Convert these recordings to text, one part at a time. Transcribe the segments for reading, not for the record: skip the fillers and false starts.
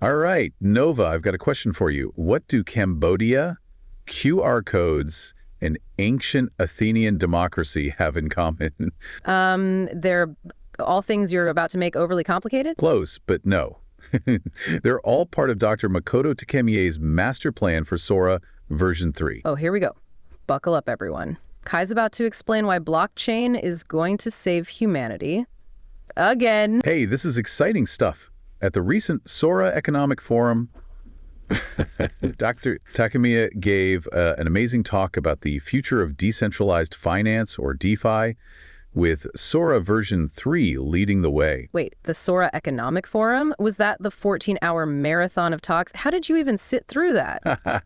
All right, Nova, I've got a question for you. What do Cambodia, QR codes, and ancient Athenian democracy have in common? They're all things you're about to make overly complicated? Close, but no. They're all part of Dr. Makoto Takemiya's master plan for SORA version 3. Oh, here we go. Buckle up, everyone. Kai's about to explain why blockchain is going to save humanity. Again. Hey, this is exciting stuff. At the recent SORA Economic Forum, Dr. Takemiya gave an amazing talk about the future of decentralized finance, or DeFi, with SORA version 3 leading the way. Wait, the SORA Economic Forum? Was that the 14-hour marathon of talks? How did you even sit through that?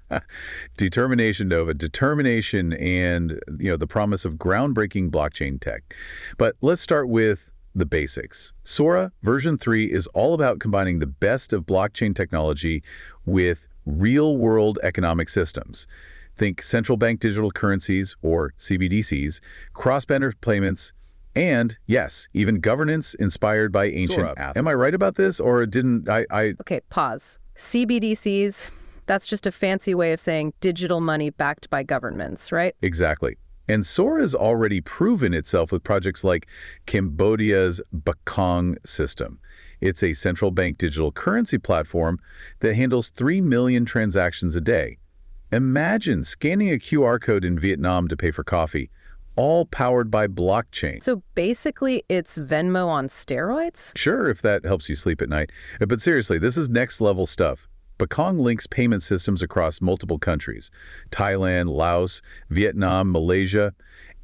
Determination, Nova, determination, and the promise of groundbreaking blockchain tech. But let's start with the basics. SORA version 3 is all about combining the best of blockchain technology with real-world economic systems. Think central bank digital currencies, or CBDCs, cross-border payments, and, yes, even governance inspired by ancient Athens. Am I right about this, or didn't I... Okay, pause. CBDCs, that's just a fancy way of saying digital money backed by governments, right? Exactly. And SORA has already proven itself with projects like Cambodia's Bakong system. It's a central bank digital currency platform that handles 3 million transactions a day. Imagine scanning a QR code in Vietnam to pay for coffee, all powered by blockchain. So basically, it's Venmo on steroids? Sure, if that helps you sleep at night. But seriously, this is next-level stuff. Bakong links payment systems across multiple countries, Thailand, Laos, Vietnam, Malaysia,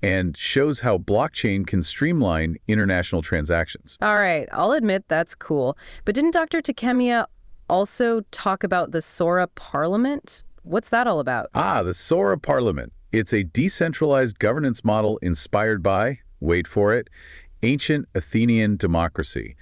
and shows how blockchain can streamline international transactions. All right, I'll admit that's cool. But didn't Dr. Takemiya also talk about the SORA Parliament? What's that all about? The SORA Parliament. It's a decentralized governance model inspired by, wait for it, ancient Athenian democracy.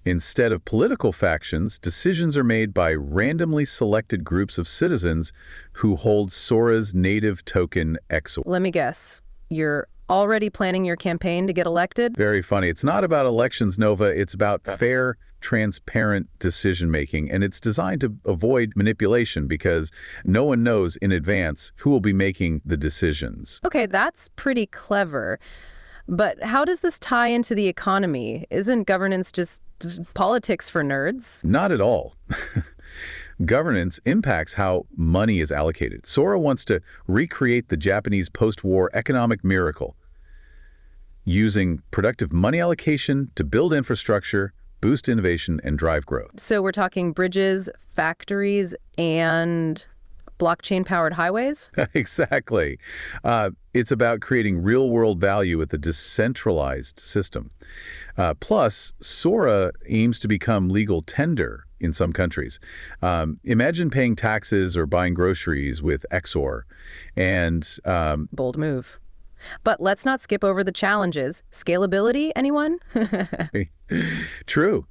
Instead of political factions, decisions are made by randomly selected groups of citizens who hold SORA's native token XOR. Let me guess. You're already planning your campaign to get elected? Very funny. It's not about elections, Nova. It's about fair, transparent decision-making, and it's designed to avoid manipulation because no one knows in advance who will be making the decisions. Okay, that's pretty clever. But how does this tie into the economy? Isn't governance just politics for nerds? Not at all. Governance impacts how money is allocated. SORA wants to recreate the Japanese post-war economic miracle, using productive money allocation to build infrastructure, boost innovation, and drive growth. So we're talking bridges, factories, and blockchain-powered highways? Exactly. It's about creating real-world value with a decentralized system. Plus, SORA aims to become legal tender in some countries. Imagine paying taxes or buying groceries with XOR. And bold move. But let's not skip over the challenges. Scalability, anyone? True.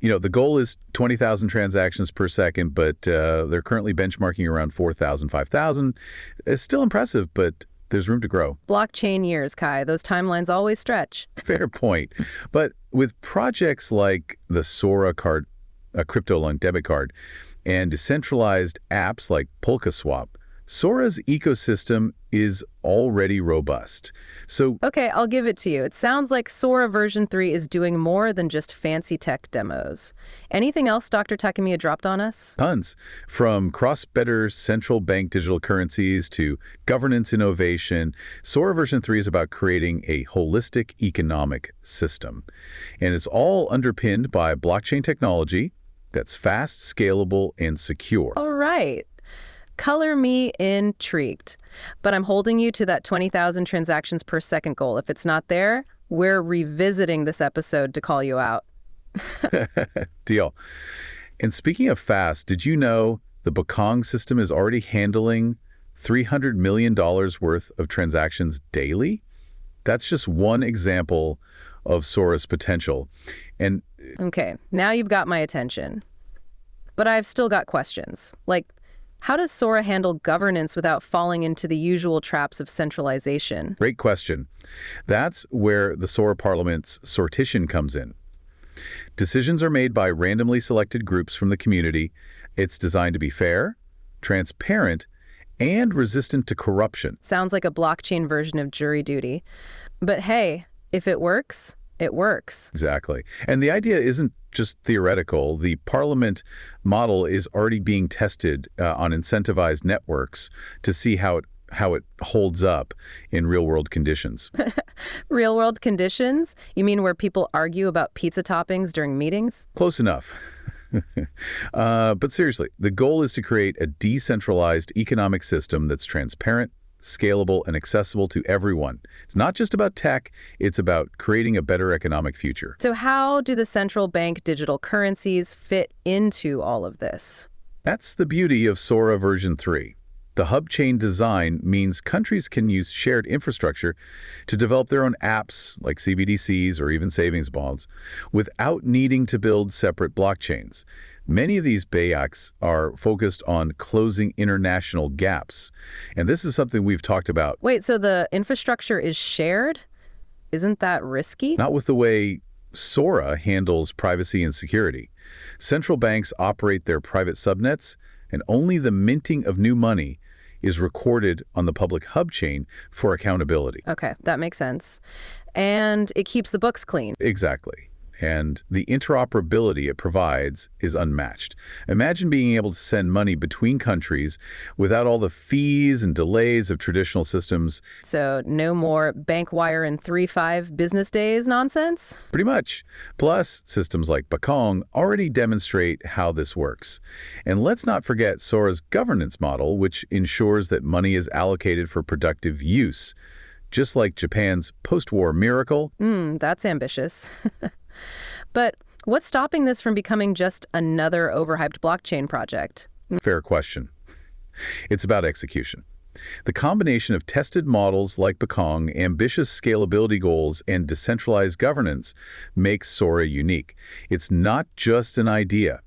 The goal is 20,000 transactions per second, but they're currently benchmarking around 4,000, 5,000. It's still impressive, but there's room to grow. Blockchain years, Kai. Those timelines always stretch. Fair point. But with projects like the SORA card, a crypto-linked debit card, and decentralized apps like PolkaSwap, SORA's ecosystem is already robust. So, okay, I'll give it to you. It sounds like SORA version 3 is doing more than just fancy tech demos. Anything else Dr. Takemiya dropped on us? Tons. From cross-border central bank digital currencies to governance innovation, SORA version 3 is about creating a holistic economic system. And it's all underpinned by blockchain technology that's fast, scalable, and secure. All right. Color me intrigued. But I'm holding you to that 20,000 transactions per second goal. If it's not there, we're revisiting this episode to call you out. Deal. And speaking of fast, did you know the Bakong system is already handling $300 million worth of transactions daily? That's just one example of SORA's potential. And okay, now you've got my attention. But I've still got questions. Like, how does SORA handle governance without falling into the usual traps of centralization? Great question. That's where the SORA Parliament's sortition comes in. Decisions are made by randomly selected groups from the community. It's designed to be fair, transparent, and resistant to corruption. Sounds like a blockchain version of jury duty. But hey, if it works, it works. Exactly. And the idea isn't just theoretical. The Parliament model is already being tested on incentivized networks to see how it holds up in real-world conditions. Real-world conditions? You mean where people argue about pizza toppings during meetings? Close enough. But seriously, the goal is to create a decentralized economic system that's transparent, scalable, and accessible to everyone. It's not just about tech, it's about creating a better economic future. So how do the central bank digital currencies fit into all of this? That's the beauty of SORA version 3. The hub chain design means countries can use shared infrastructure to develop their own apps, like CBDCs or even savings bonds, without needing to build separate blockchains. Many of these BAYACs are focused on closing international gaps, and this is something we've talked about. Wait, so the infrastructure is shared? Isn't that risky? Not with the way SORA handles privacy and security. Central banks operate their private subnets, and only the minting of new money is recorded on the public hub chain for accountability. Okay, that makes sense. And it keeps the books clean. Exactly. And the interoperability it provides is unmatched. Imagine being able to send money between countries without all the fees and delays of traditional systems. So no more bank wire in 3-5 business days nonsense? Pretty much. Plus, systems like Bakong already demonstrate how this works. And let's not forget SORA's governance model, which ensures that money is allocated for productive use. Just like Japan's post-war miracle. That's ambitious. But what's stopping this from becoming just another overhyped blockchain project? Fair question. It's about execution. The combination of tested models like Bakong, ambitious scalability goals, and decentralized governance makes SORA unique. It's not just an idea.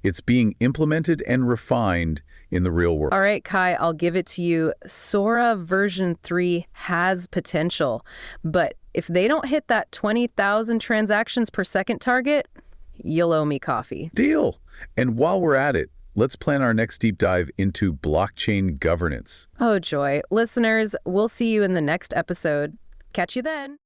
It's being implemented and refined in the real world. All right, Kai, I'll give it to you. SORA version 3 has potential, but if they don't hit that 20,000 transactions per second target, you'll owe me coffee. Deal. And while we're at it, let's plan our next deep dive into blockchain governance. Oh, joy. Listeners, we'll see you in the next episode. Catch you then.